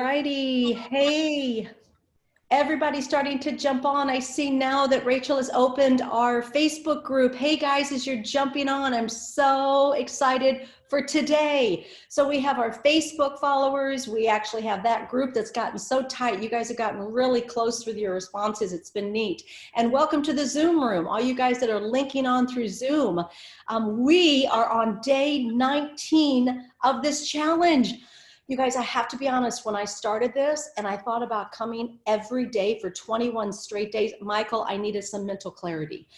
Righty. Hey, everybody's starting to jump on. I see now that Rachel has opened our Facebook group. Hey guys, as you're jumping on, I'm so excited for today. So we have our Facebook followers. We actually have that group that's gotten so tight. You guys have gotten really close with your responses. It's been neat. And welcome to the Zoom room. All you guys that are linking on through Zoom. We are on day 19 of this challenge. You guys, I have to be honest, when I started this and I thought about coming every day for 21 straight days, Michael, I needed some mental clarity.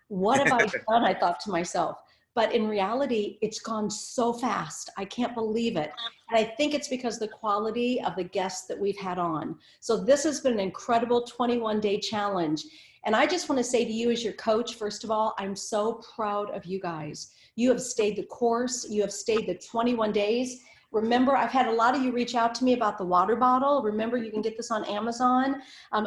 What have I done? I thought to myself. But in reality, it's gone so fast. I can't believe it. And I think it's because the quality of the guests that we've had on. So this has been an incredible 21-day challenge. And I just want to say to you as your coach, first of all, I'm so proud of you guys. You have stayed the course. You have stayed the 21 days. Remember, I've had a lot of you reach out to me about the water bottle. Remember, you can get this on Amazon.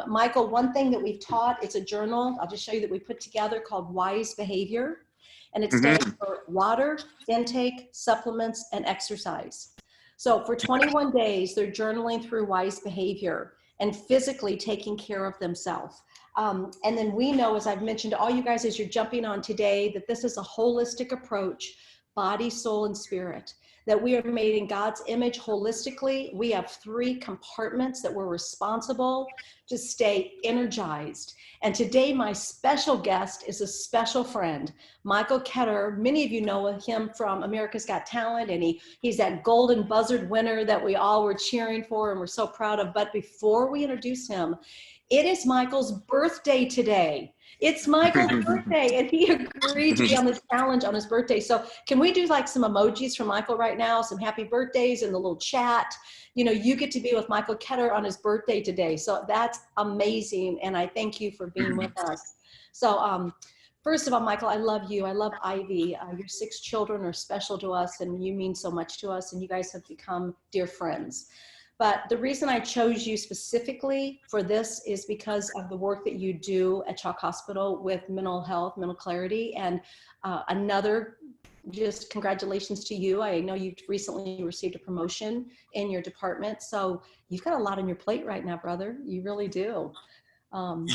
Michael, one thing that we've taught, it's a journal. I'll just show you that we put together called Wise Behavior. And it stands for water, intake, supplements, and exercise. So for 21 days, they're journaling through wise behavior and physically taking care of themselves. And then we know, as I've mentioned to all you guys as you're jumping on today, that this is a holistic approach, body, soul, and spirit. That we are made in God's image holistically. We have 3 compartments that we're responsible to stay energized. And today, my special guest is a special friend, Michael Ketterer. Many of you know him from America's Got Talent, and he's that golden buzzard winner that we all were cheering for and we're so proud of. But before we introduce him, it is Michael's birthday today. It's Michael's birthday, and he agreed to be on this challenge on his birthday. So can we do like some emojis from Michael right now, some happy birthdays in the little chat? You know, you get to be with Michael Ketterer on his birthday today. So that's amazing, and I thank you for being with us. So first of all, Michael, I love you. I love Ivy. Your 6 children are special to us, and you mean so much to us, and you guys have become dear friends. But the reason I chose you specifically for this is because of the work that you do at Chalk Hospital with mental health, mental clarity, and just congratulations to you. I know you've recently received a promotion in your department, so you've got a lot on your plate right now, brother. You really do.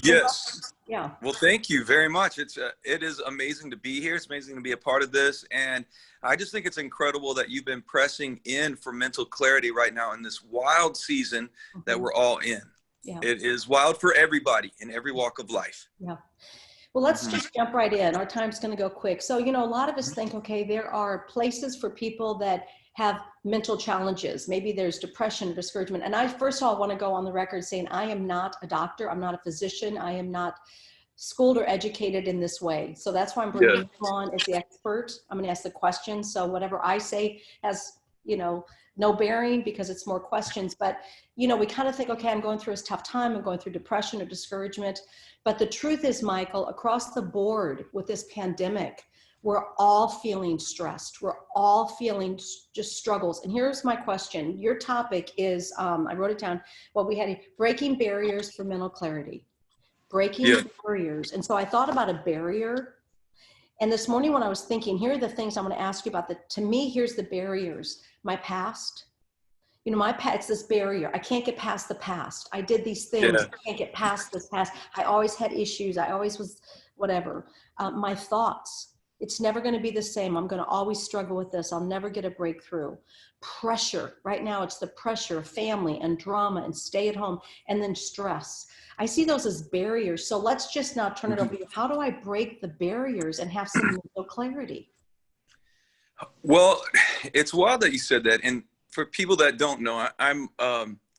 Yes. Yeah. Well, thank you very much. It is amazing to be here. It's amazing to be a part of this. And I just think it's incredible that you've been pressing in for mental clarity right now in this wild season that we're all in. Yeah. It is wild for everybody in every walk of life. Yeah. Well, let's just jump right in. Our time's going to go quick. So, you know, a lot of us think, okay, there are places for people that have mental challenges. Maybe there's depression, discouragement. And I, first of all, want to go on the record saying I am not a doctor. I'm not a physician. I am not schooled or educated in this way. So that's why I'm bringing you on as the expert. I'm going to ask the questions. So whatever I say has, you know, no bearing because it's more questions. But, you know, we kind of think, okay, I'm going through a tough time. I'm going through depression or discouragement. But the truth is, Michael, across the board with this pandemic, we're all feeling stressed. We're all feeling just struggles. And here's my question. Your topic is, I wrote it down, well, we had breaking barriers for mental clarity. Breaking barriers. And so I thought about a barrier. And this morning when I was thinking, here are the things I want to ask you about. To me, here's the barriers. My past. You know, my past, it's this barrier. I can't get past the past. I did these things. I can't get past this past. I always had issues. I always was whatever. My thoughts. It's never going to be the same. I'm going to always struggle with this. I'll never get a breakthrough. Pressure. Right now, it's the pressure of family and drama and stay at home and then stress. I see those as barriers. So let's just now turn it over to you. How do I break the barriers and have some mental clarity? Well, it's wild that you said that. And for people that don't know, I'm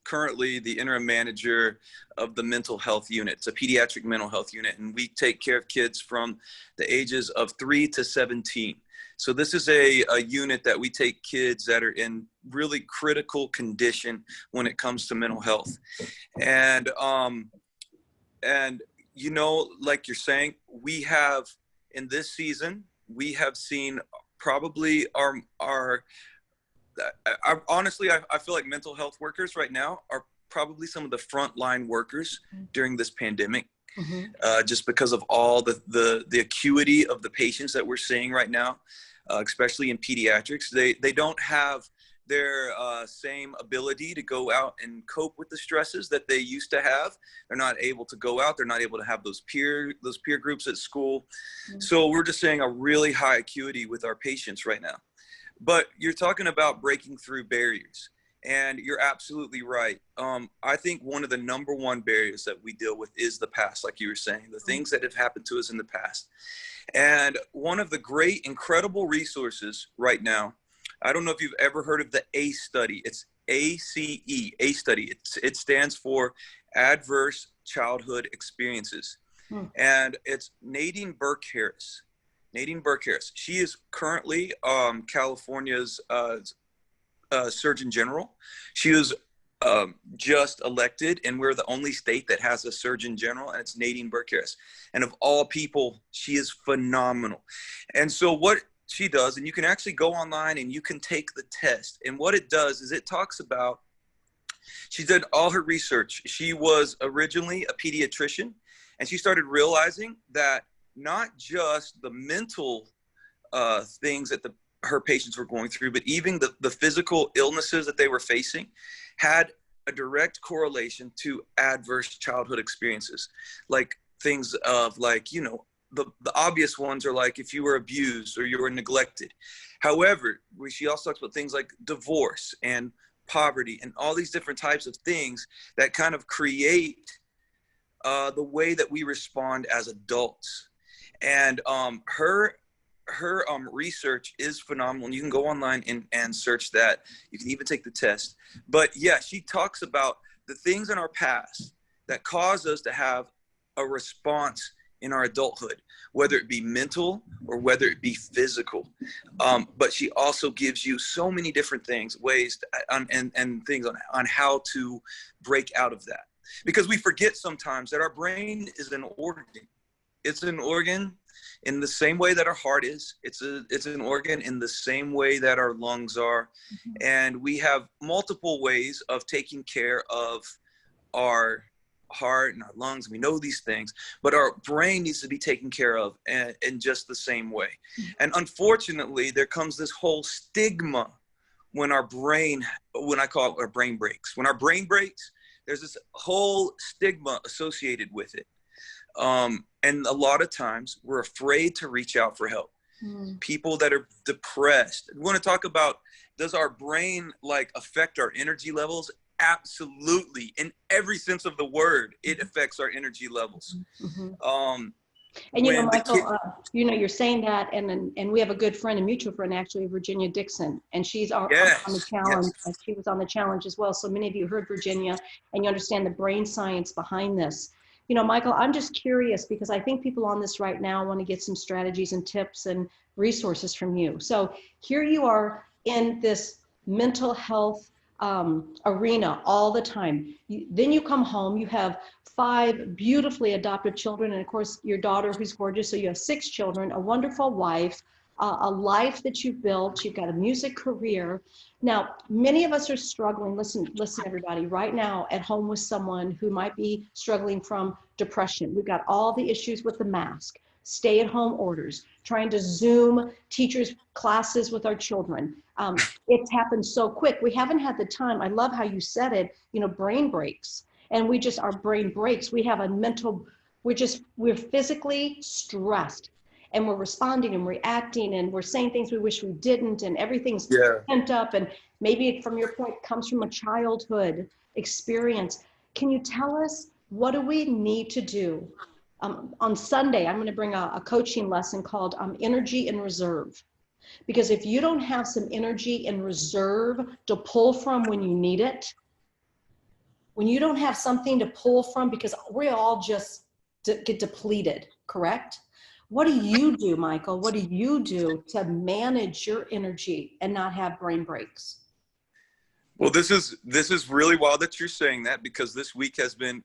currently the interim manager of the mental health unit. It's a pediatric mental health unit, and we take care of kids from the ages of 3 to 17. So this is a unit that we take kids that are in really critical condition when it comes to mental health. And you know, like you're saying, we have in this season, we have seen probably honestly, I feel like mental health workers right now are probably some of the frontline workers during this pandemic, just because of all the acuity of the patients that we're seeing right now, especially in pediatrics. They don't have their same ability to go out and cope with the stresses that they used to have. They're not able to go out. They're not able to have those peer groups at school. Mm-hmm. So we're just seeing a really high acuity with our patients right now. But you're talking about breaking through barriers, and you're absolutely right. I think one of the number one barriers that we deal with is the past, like you were saying, the things that have happened to us in the past. And one of the great, incredible resources right now, I don't know if you've ever heard of the ACE study. It's ACE, ACE study. It stands for Adverse Childhood Experiences. And it's Nadine Burke-Harris. Nadine Burke-Harris. She is currently California's Surgeon General. She was just elected, and we're the only state that has a Surgeon General, and it's Nadine Burke-Harris. And of all people, she is phenomenal. And so what she does, and you can actually go online and you can take the test. And what it does is it talks about, she did all her research. She was originally a pediatrician, and she started realizing that not just the mental things that her patients were going through, but even the physical illnesses that they were facing had a direct correlation to adverse childhood experiences. Like things of like, you know, the obvious ones are like if you were abused or you were neglected. However, she also talks about things like divorce and poverty and all these different types of things that kind of create the way that we respond as adults. And her research is phenomenal. You can go online and search that. You can even take the test. But yeah, she talks about the things in our past that cause us to have a response in our adulthood, whether it be mental or whether it be physical. But she also gives you so many different things, ways and things on how to break out of that. Because we forget sometimes that our brain is an organ. It's an organ in the same way that our heart is. It's an organ in the same way that our lungs are. Mm-hmm. And we have multiple ways of taking care of our heart and our lungs. We know these things, but our brain needs to be taken care of in just the same way. Mm-hmm. And unfortunately, there comes this whole stigma when I call it our brain breaks. When our brain breaks, there's this whole stigma associated with it. And a lot of times we're afraid to reach out for help. People that are depressed. We want to talk about, does our brain like affect our energy levels? Absolutely. In every sense of the word, it affects our energy levels. Mm-hmm. And you know, Michael, you're saying that, and we have a good friend, a mutual friend, actually, Virginia Dixon, and she's on the challenge. Yes. She was on the challenge as well. So many of you heard Virginia, and you understand the brain science behind this. You know, Michael, I'm just curious because I think people on this right now want to get some strategies and tips and resources from you. So here you are in this mental health arena all the time. Then you come home, you have 5 beautifully adopted children, and of course your daughter who's gorgeous, so you have 6 children, a wonderful wife, a life that you've built, you've got a music career. Now, many of us are struggling, listen everybody, right now at home with someone who might be struggling from depression. We've got all the issues with the mask, stay-at-home orders, trying to Zoom teachers' classes with our children. It's happened so quick. We haven't had the time. I love how you said it, you know, brain breaks. And our brain breaks. We have a mental, we're physically stressed. And we're responding and reacting and we're saying things we wish we didn't, and everything's pent up. And maybe from your point, comes from a childhood experience. Can you tell us, what do we need to do? On Sunday, I'm going to bring a coaching lesson called Energy in Reserve. Because if you don't have some energy in reserve to pull from when you need it, when you don't have something to pull from, because we all just get depleted, correct? What do you do, Michael? What do you do to manage your energy and not have brain breaks? Well, this is really wild that you're saying that, because this week has been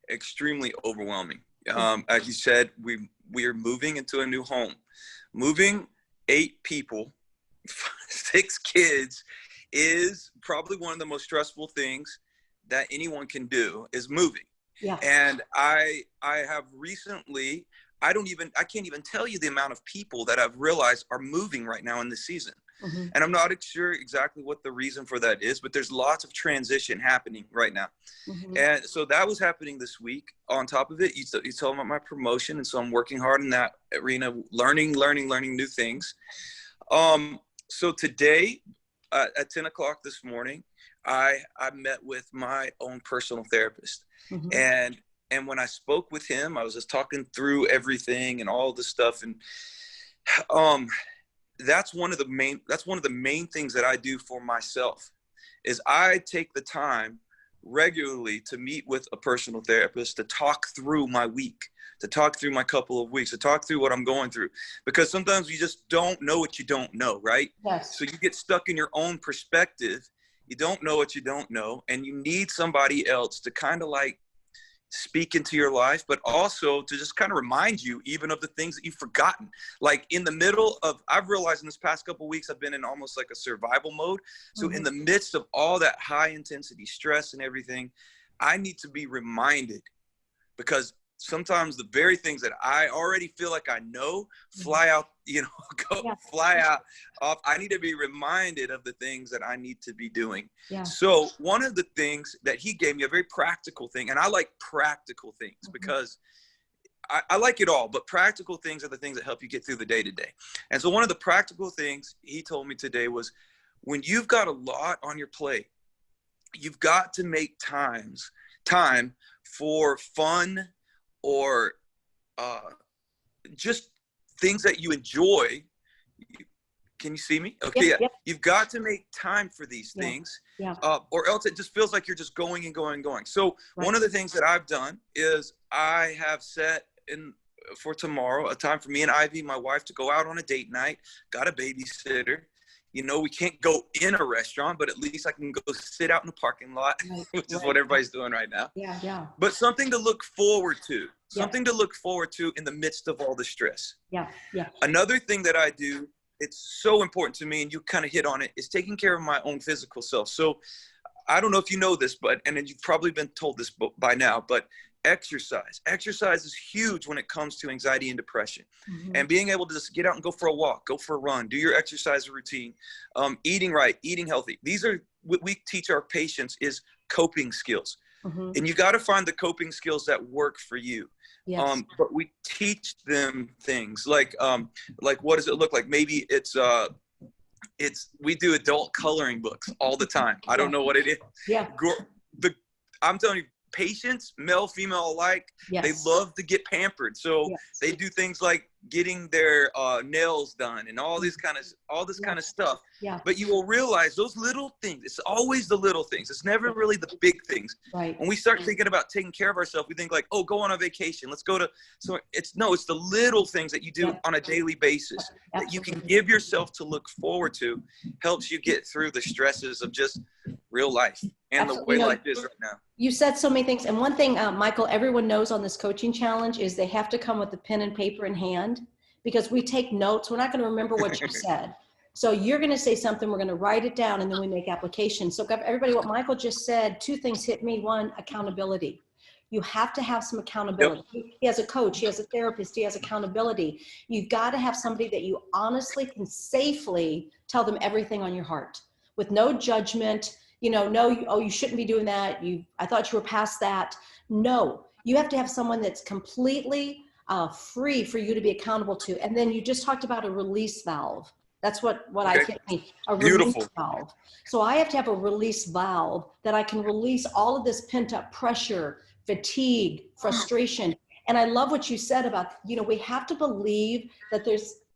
extremely overwhelming. As you said, we are moving into a new home. Moving 8 people, 6 kids is probably one of the most stressful things that anyone can do, is moving. Yeah. And I have recently, I can't even tell you the amount of people that I've realized are moving right now in this season. Mm-hmm. And I'm not sure exactly what the reason for that is, but there's lots of transition happening right now. Mm-hmm. And so that was happening this week. On top of it, you told me about my promotion. And so I'm working hard in that arena, learning new things. So today at 10 o'clock this morning, I met with my own personal therapist. Mm-hmm. And when I spoke with him, I was just talking through everything and all this stuff. And that's one of the main things that I do for myself is I take the time regularly to meet with a personal therapist to talk through my week, to talk through my couple of weeks, to talk through what I'm going through. Because sometimes you just don't know what you don't know, right? Yes. So you get stuck in your own perspective. You don't know what you don't know. And you need somebody else to kind of like speak into your life, but also to just kind of remind you even of the things that you've forgotten. Like in the middle of, I've realized in this past couple of weeks, I've been in almost like a survival mode. So in the midst of all that high intensity stress and everything, I need to be reminded, because sometimes the very things that I already feel like I know fly out, fly out off. I need to be reminded of the things that I need to be doing. Yeah. So one of the things that he gave me, a very practical thing, and I like practical things because I like it all, but practical things are the things that help you get through the day to day. And so one of the practical things he told me today was, when you've got a lot on your plate, you've got to make time for fun or just things that you enjoy. Can you see me? Okay, yep, yeah. Yep. You've got to make time for these things, or else it just feels like you're just going and going and going. So one of the things that I've done is I have set in for tomorrow a time for me and Ivy, my wife, to go out on a date night. Got a babysitter. We can't go in a restaurant, but at least I can go sit out in the parking lot, which is what everybody's doing right now. Yeah. But something to look forward to, to look forward to in the midst of all the stress. Yeah. Another thing that I do, it's so important to me, and you kind of hit on it, is taking care of my own physical self. So I don't know if you know this, and you've probably been told this by now, but exercise is huge when it comes to anxiety and depression. And being able to just get out and go for a walk, go for a run, do your exercise routine, eating right, eating healthy. These are what we teach our patients, is coping skills. And you got to find the coping skills that work for you. Yes. But we teach them things like what does it look like? Maybe we do adult coloring books all the time. I don't know what it is. Yeah. I'm telling you, patients, male, female alike, they love to get pampered. So they do things like getting their nails done and all this kind of stuff. Yeah. But you will realize those little things, it's always the little things. It's never really the big things. Right. When we start thinking about taking care of ourselves, we think like, oh, go on a vacation. Let's go to, it's the little things that you do on a daily basis that you can give yourself to look forward to, helps you get through the stresses of just real life and the way life is right now. You said so many things. And one thing, Michael, everyone knows on this coaching challenge is they have to come with a pen and paper in hand, because we take notes. We're not going to remember what you said. So you're going to say something, we're going to write it down, and then we make applications. So everybody, what Michael just said, two things hit me. One, accountability. You have to have some accountability. Yep. He has a coach, he has a therapist, he has accountability. You've got to have somebody that you honestly can safely tell them everything on your heart with no judgment. You shouldn't be doing that. I thought you were past that. No, you have to have someone that's completely free for you to be accountable to. And then you just talked about a release valve. That's what I think, a release valve. So I have to have a release valve that I can release all of this pent up pressure, fatigue, frustration. And I love what you said about, we have to believe that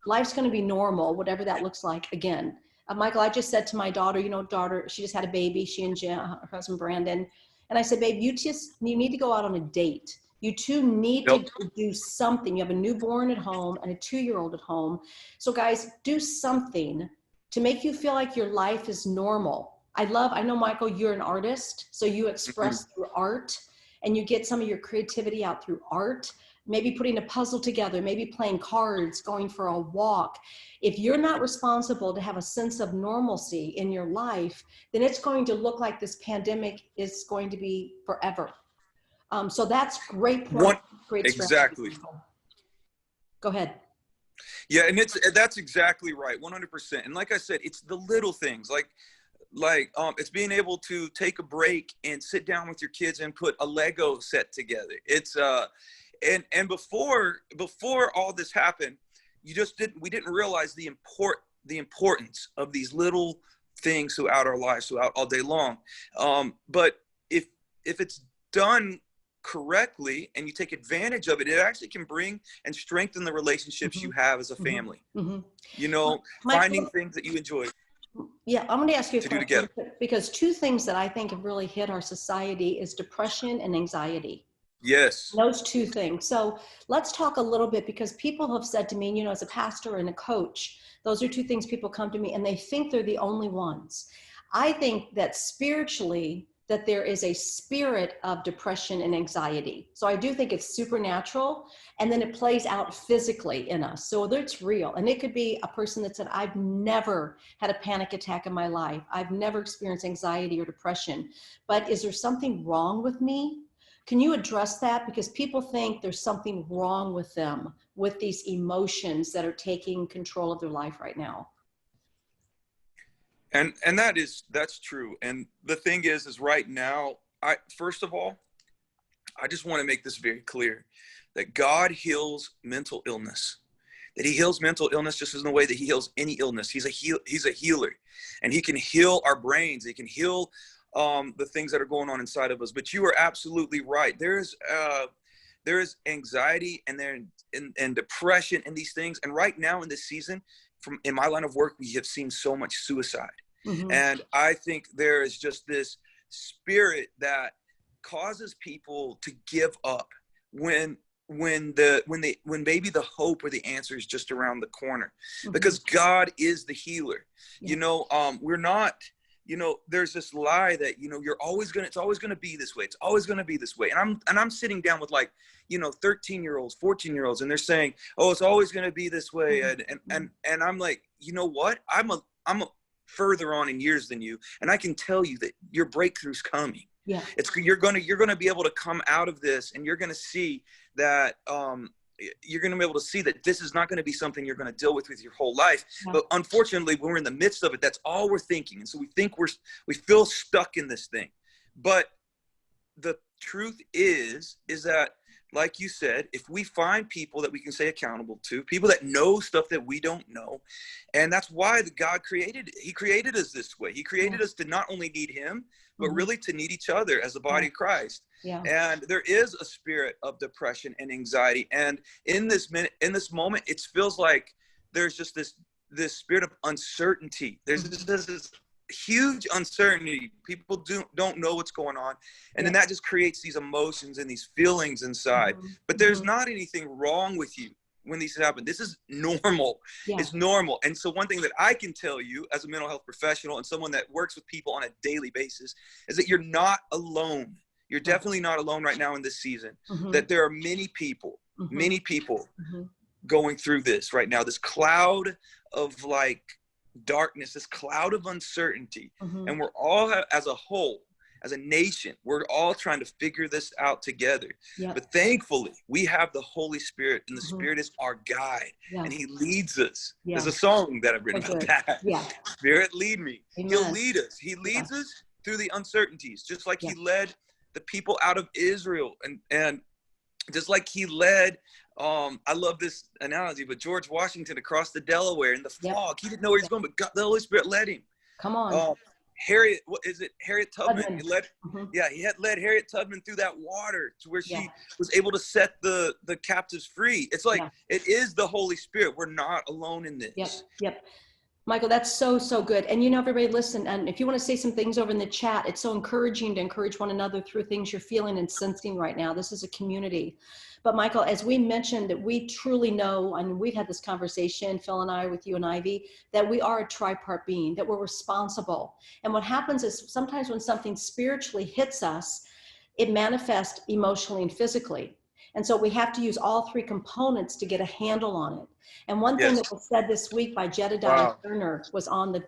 life's going to be normal, whatever that looks like. Again, Michael, I just said to my daughter, she just had a baby, she and Jen, her husband, Brandon. And I said, babe, you need to go out on a date. You two need to do something. You have a newborn at home and a 2-year-old at home. So guys, do something to make you feel like your life is normal. I know, Michael, you're an artist. So you express through art, and you get some of your creativity out through art. Maybe putting a puzzle together, maybe playing cards, going for a walk. If you're not responsible to have a sense of normalcy in your life, then it's going to look like this pandemic is going to be forever. So that's great point. Great strategy. Exactly. Go ahead. Yeah, and that's exactly right, 100%. And like I said, it's the little things, it's being able to take a break and sit down with your kids and put a Lego set together. It's and before all this happened, we didn't realize the importance of these little things throughout our lives, throughout all day long. But if it's done correctly and you take advantage of it, it actually can bring and strengthen the relationships you have as a family. You know, finding things that you enjoy. Yeah, I'm going to ask you a to do question together. because two things that I think have really hit our society is depression and anxiety. Yes. Those two things. So let's talk a little bit, because people have said to me, you know, as a pastor and a coach, those are two things people come to me and they think they're the only ones. I think that spiritually, that there is a spirit of depression and anxiety. So I do think it's supernatural, and then it plays out physically in us. So that's real. And it could be a person that said, I've never had a panic attack in my life. I've never experienced anxiety or depression, but is there something wrong with me? Can you address that? Because people think there's something wrong with them, with these emotions that are taking control of their life right now. And that's true. And the thing is right now, first of all, I just want to make this very clear that God heals mental illness. That he heals mental illness just in the way that he heals any illness. He's a healer, and he can heal our brains. He can heal the things that are going on inside of us. But you are absolutely right. There is anxiety and depression and these things. And right now in this season, in my line of work, we have seen so much suicide. And I think there is just this spirit that causes people to give up when maybe the hope or the answer is just around the corner, because God is the healer. You know, we're not, you know, there's this lie that, you know, it's always going to be this way. It's always going to be this way. And I'm sitting down with, like, you know, 13-year-olds, 14-year-olds, and they're saying, oh, it's always going to be this way. And I'm like, you know what? I'm further on in years than you. And I can tell you that your breakthrough's coming. Yeah. You're going to be able to come out of this, and you're going to see that, you're going to be able to see that this is not going to be something you're going to deal with your whole life. Yeah. But unfortunately, when we're in the midst of it, that's all we're thinking. And so we feel stuck in this thing. But the truth is that, like you said, if we find people that we can stay accountable to, people that know stuff that we don't know, and that's why God created us this way. He created us to not only need him, but really to need each other as the body of Christ. Yeah. And there is a spirit of depression and anxiety. And in this moment, it feels like there's just this spirit of uncertainty. There's this huge uncertainty. People don't know what's going on. And then that just creates these emotions and these feelings inside. But there's not anything wrong with you when these happen. This is normal. Yeah. It's normal. And so one thing that I can tell you as a mental health professional and someone that works with people on a daily basis is that you're not alone. You're definitely not alone right now in this season. That there are many people going through this right now, this cloud of, like, darkness, this cloud of uncertainty. And we're all, as a whole, as a nation, we're all trying to figure this out together. But thankfully, we have the Holy Spirit, and the Spirit is our guide, and he leads us. There's a song that I've written about that. Spirit, lead me. Amen. He'll lead us. He leads us through the uncertainties, just like he led the people out of Israel, and just like he led, I love this analogy, but George Washington across the Delaware in the fog. He didn't know where he was going, but God, the Holy Spirit led him. Come on. Harriet Tubman. He had led Harriet Tubman through that water to where she was able to set the captives free. It's like, it is the Holy Spirit. We're not alone in this. Yep. Michael, that's so, so good. And, you know, everybody listen, and if you want to say some things over in the chat, it's so encouraging to encourage one another through things you're feeling and sensing right now. This is a community. But Michael, as we mentioned, that we truly know, and we've had this conversation, Phil and I, with you and Ivy, that we are a tripart being, that we're responsible. And what happens is sometimes when something spiritually hits us, it manifests emotionally and physically. And so we have to use all three components to get a handle on it. And one thing that was said this week by Jedediah Turner was on the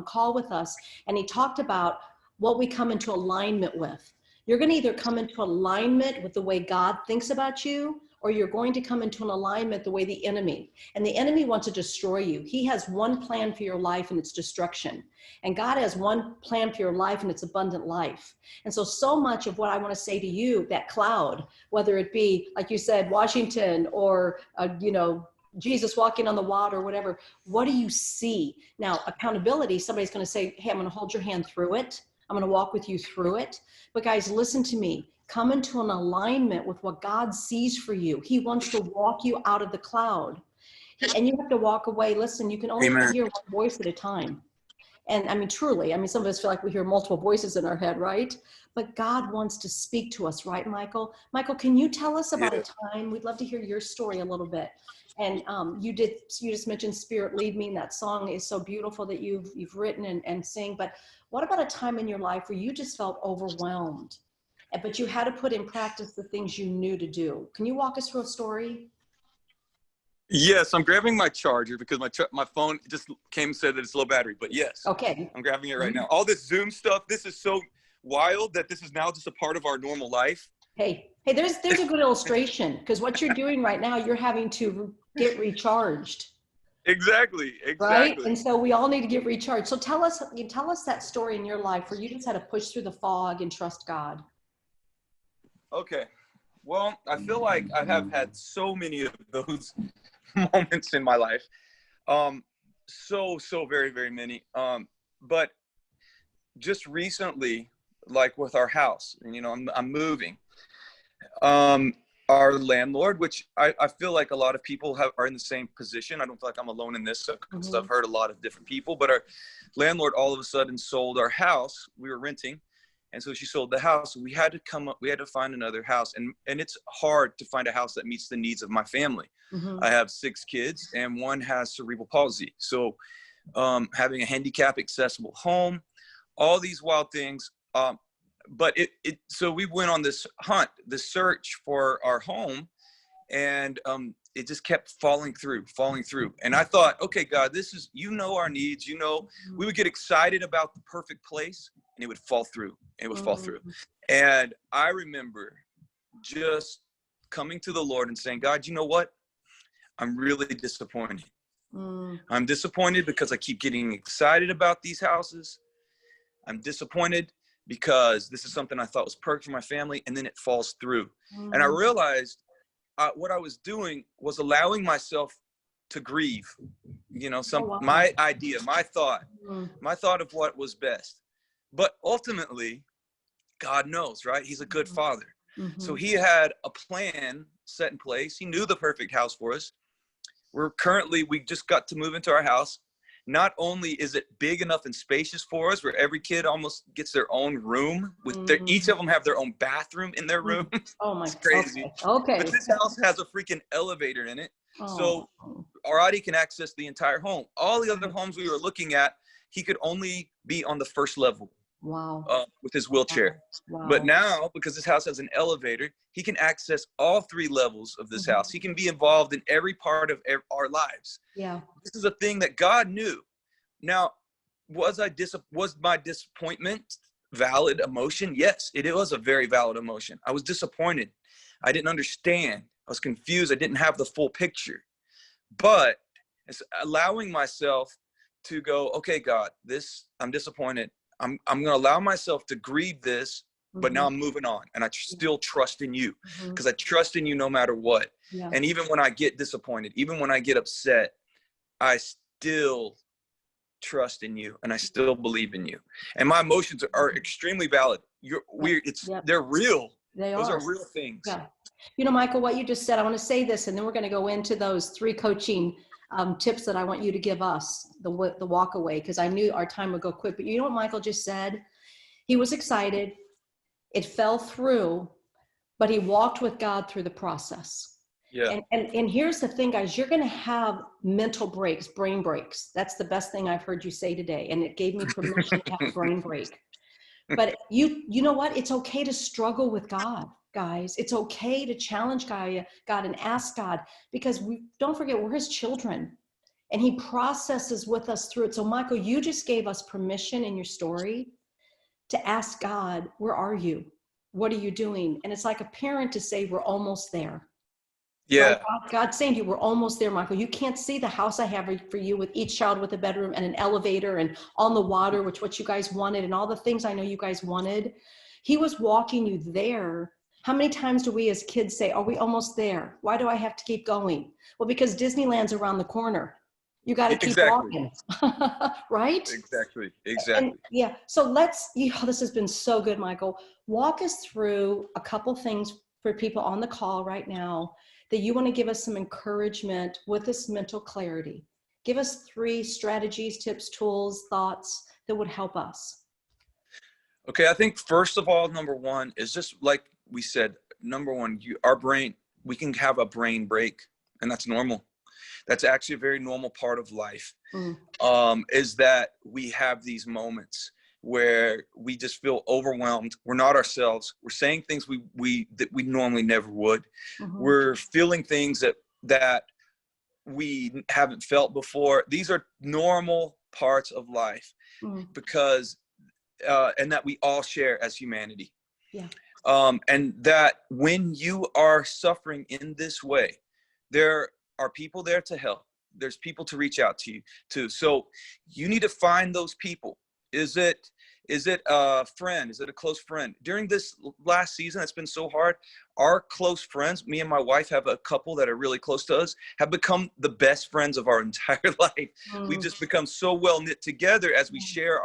call with us, and he talked about what we come into alignment with. You're going to either come into alignment with the way God thinks about you, or you're going to come into an alignment the way the enemy. And the enemy wants to destroy you. He has one plan for your life, and it's destruction. And God has one plan for your life, and it's abundant life. And so much of what I want to say to you, that cloud, whether it be, like you said, Washington, or, Jesus walking on the water, or whatever, what do you see? Now, accountability, somebody's going to say, hey, I'm going to hold your hand through it. I'm going to walk with you through it. But guys, listen to me. Come into an alignment with what God sees for you. He wants to walk you out of the cloud. And you have to walk away. Listen, you can only Amen. hear one voice at a time. And I mean, truly, some of us feel like we hear multiple voices in our head, right? But God wants to speak to us, right, Michael? Michael, can you tell us about a time? We'd love to hear your story a little bit. And you just mentioned Spirit Lead Me, and that song is so beautiful that you've written and sing. But what about a time in your life where you just felt overwhelmed, but you had to put in practice the things you knew to do? Can you walk us through a story? Yes, I'm grabbing my charger because my phone just came and said that it's low battery. But yes, okay, I'm grabbing it right now. All this Zoom stuff, this is so wild that this is now just a part of our normal life. Hey, there's a good illustration, because what you're doing right now, you're having to get recharged. Exactly. Right? And so we all need to get recharged. So tell us that story in your life where you just had to push through the fog and trust God. Okay. Well, I feel like I have had so many of those moments in my life. So very, very many. But just recently, like with our house, and I'm moving. Our landlord, which I feel like a lot of people are in the same position. I don't feel like I'm alone in this, because I've heard a lot of different people. But our landlord all of a sudden sold our house. We were renting, and so she sold the house. We had to find another house, and it's hard to find a house that meets the needs of my family. I have 6 kids, and one has cerebral palsy. So having a handicap accessible home, all these wild things. But so we went on this search for our home, and it just kept falling through. And I thought, okay, God, this is, our needs, we would get excited about the perfect place, and it would fall through. And I remember just coming to the Lord and saying, God, you know what? I'm really disappointed. I'm disappointed because I keep getting excited about these houses. I'm disappointed because this is something I thought was perfect for my family, and then it falls through. And I realized what I was doing was allowing myself to grieve, my idea, my thought of what was best. But ultimately, God knows, right? He's a good father. So he had a plan set in place. He knew the perfect house for us. We just got to move into our house. Not only is it big enough and spacious for us, where every kid almost gets their own room, each of them have their own bathroom in their room. Oh my, it's crazy. Okay. But this house has a freaking elevator in it. So Arati can access the entire home. All the other homes we were looking at, he could only be on the first level. Wow. With his wheelchair. Wow. But now, because this house has an elevator, he can access all 3 levels of this house. He can be involved in every part of our lives. Yeah. This is a thing that God knew. Now, was my disappointment valid emotion? Yes, it was a very valid emotion. I was disappointed. I didn't understand. I was confused. I didn't have the full picture. But it's allowing myself to go, okay, God, I'm disappointed. I'm going to allow myself to grieve this, but now I'm moving on, and I still trust in you, because I trust in you no matter what. Yeah. And even when I get disappointed, even when I get upset, I still trust in you, and I still believe in you. And my emotions are extremely valid. They're real. Those are real things. Yeah. Michael, what you just said, I want to say this, and then we're going to go into those 3 coaching tips that I want you to give us, the walk away, because I knew our time would go quick. But you know what Michael just said? He was excited. It fell through, but he walked with God through the process. Yeah. And here's the thing, guys, you're going to have mental breaks, brain breaks. That's the best thing I've heard you say today. And it gave me permission to have a brain break. But you know what? It's okay to struggle with God, guys. It's okay to challenge God and ask God, because don't forget, we're his children, and he processes with us through it. So Michael, you just gave us permission in your story to ask God, where are you? what are you doing? And it's like a parent to say, we're almost there. Right? Yeah. God's saying to you, we're almost there, Michael. You can't see the house I have for you with each child with a bedroom and an elevator and on the water, which what you guys wanted and all the things I know you guys wanted. He was walking you there. How many times do we as kids say, are we almost there? Why do I have to keep going? Well, because Disneyland's around the corner. You got to keep Exactly. walking, right? Exactly. And Exactly. yeah, so this has been so good, Michael. Walk us through a couple things for people on the call right now that you want to give us some encouragement with this mental clarity. Give us 3 strategies, tips, tools, thoughts that would help us. Okay. I think first of all, number one is just like we said, number one, our brain, we can have a brain break, and that's normal. That's actually a very normal part of life. Is that we have these moments where we just feel overwhelmed. We're not ourselves. We're saying things that we normally never would. We're feeling things that we haven't felt before. These are normal parts of life because and that we all share as humanity. Yeah. And that when you are suffering in this way, there are people there to help. There's people to reach out to you to. So you need to find those people. Is it a friend? Is it a close friend? During this last season, it's been so hard. Our close friends, me and my wife have a couple that are really close to us, have become the best friends of our entire life. We've just become so well knit together as we share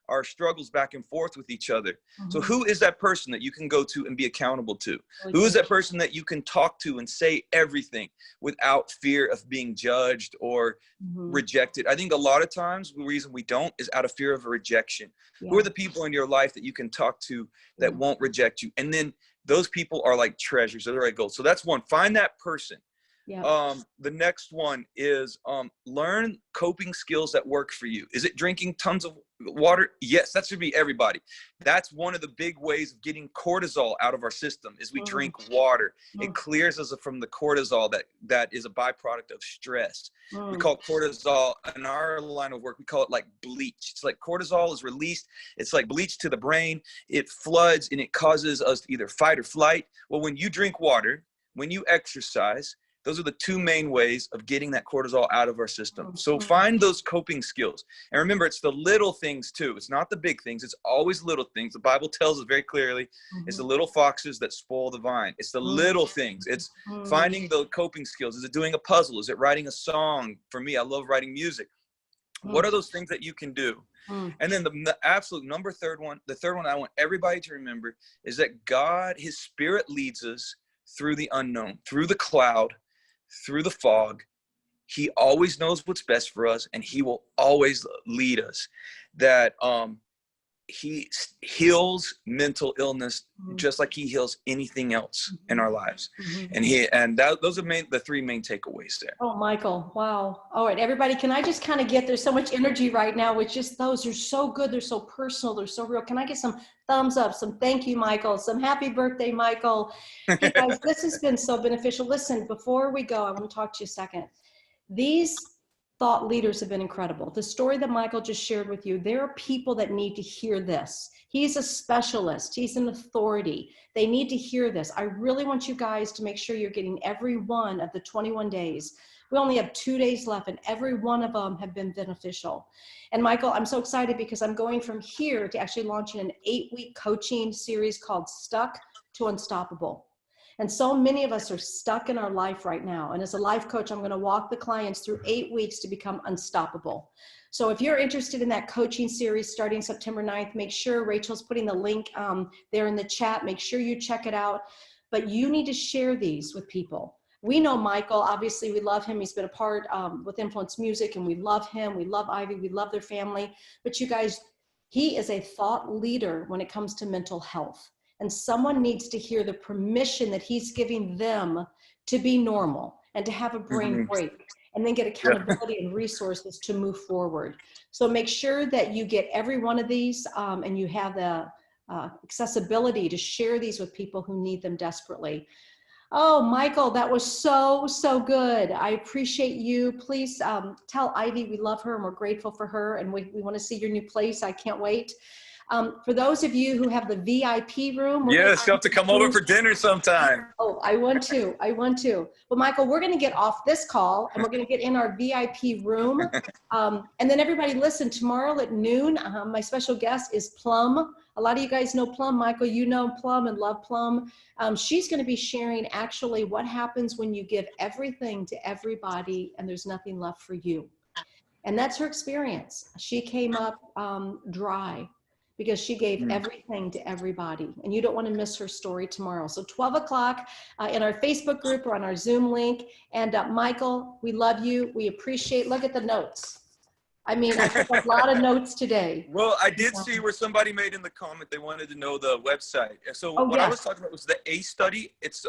our struggles back and forth with each other. So who is that person that you can go to and be accountable to? Who is that person that you can talk to and say everything without fear of being judged or rejected? I think a lot of times the reason we don't is out of fear of a rejection. Who are the people in your life that you can talk to that won't reject you? And then those people are like treasures. They're like gold. So that's one. Find that person. The next one is learn coping skills that work for you. Is it drinking tons of water? Yes, that should be everybody. That's one of the big ways of getting cortisol out of our system is we drink water. It clears us from the cortisol that is a byproduct of stress. We call cortisol in our line of work, we call it like bleach. It's like cortisol is released. It's like bleach to the brain. It floods and it causes us to either fight or flight. Well, when you drink water, when you exercise, those are the 2 main ways of getting that cortisol out of our system. So find those coping skills. And remember, it's the little things too. It's not the big things. It's always little things. The Bible tells us very clearly, it's the little foxes that spoil the vine. It's the little things. It's finding the coping skills. Is it doing a puzzle? Is it writing a song? For me, I love writing music. What are those things that you can do? And then the absolute the third one I want everybody to remember is that God, His Spirit leads us through the unknown, through the cloud, through the fog. He always knows what's best for us, and He will always lead us. That He heals mental illness just like He heals anything else in our lives. And those are the 3 main takeaways there. Oh, Michael, wow. All right, everybody, can I just kind of there's so much energy right now with just those. They're so good. They're so personal. They're so real. Can I get some thumbs up, some thank you, Michael, some happy birthday, Michael. Hey guys, this has been so beneficial. Listen, before we go, I want to talk to you a second. These thought leaders have been incredible. The story that Michael just shared with you, there are people that need to hear this. He's a specialist. He's an authority. They need to hear this. I really want you guys to make sure you're getting every one of the 21 days. We only have 2 days left, and every one of them have been beneficial. And Michael, I'm so excited because I'm going from here to actually launching an 8-week coaching series called Stuck to Unstoppable. And so many of us are stuck in our life right now. And as a life coach, I'm going to walk the clients through 8 weeks to become unstoppable. So if you're interested in that coaching series starting September 9th, make sure Rachel's putting the link there in the chat. Make sure you check it out. But you need to share these with people. We know Michael, obviously we love him. He's been a part with Influence Music, and we love him. We love Ivy. We love their family. But you guys, he is a thought leader when it comes to mental health. And someone needs to hear the permission that he's giving them to be normal and to have a brain break, and then get accountability and resources to move forward. So make sure that you get every one of these and you have the accessibility to share these with people who need them desperately. Oh, Michael, that was so, so good. I appreciate you. Please tell Ivy we love her and we're grateful for her, and we want to see your new place. I can't wait. For those of you who have the VIP room. Yes, you have to come over for dinner sometime. Oh, I want to. I want to. But Michael, we're going to get off this call and we're going to get in our VIP room. And then everybody listen, tomorrow at noon, my special guest is Plum. A lot of you guys know Plum. Michael, you know Plum and love Plum. She's going to be sharing actually what happens when you give everything to everybody and there's nothing left for you. And that's her experience. She came up dry because she gave everything to everybody. And you don't want to miss her story tomorrow. So 12 o'clock in our Facebook group or on our Zoom link. And Michael, we love you. We appreciate, look at the notes. I mean, I took a lot of notes today. Well, I did see where somebody made in the comment they wanted to know the website. So what I was talking about was the ACE study. It's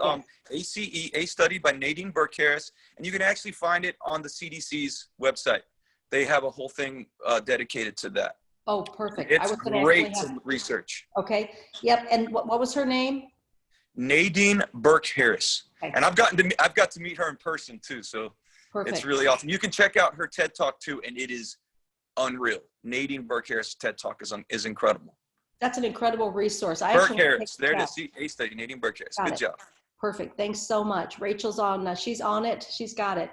ACE, ACE study by Nadine Burke-Harris. And you can actually find it on the CDC's website. They have a whole thing dedicated to that. Oh, perfect. It's great to research. Okay. Yep. And what was her name? Nadine Burke-Harris. Okay. And I've got to meet her in person too. So it's really awesome. You can check out her TED Talk too, and it is unreal. Nadine Burke-Harris TED Talk is incredible. That's an incredible resource. Burke-Harris, there it is. A study, Nadine Burke-Harris. Good job. Perfect. Thanks so much. Rachel's on. She's on it. She's got it.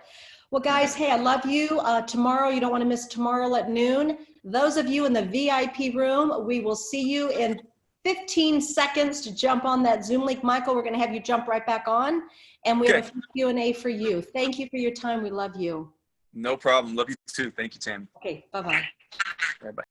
Well, guys, hey, I love you. Tomorrow, you don't want to miss tomorrow at noon. Those of you in the VIP room, we will see you in 15 seconds to jump on that Zoom link. Michael, we're going to have you jump right back on. And we have a Q&A for you. Thank you for your time. We love you. No problem. Love you too. Thank you, Tammy. Okay. Bye-bye. Bye-bye.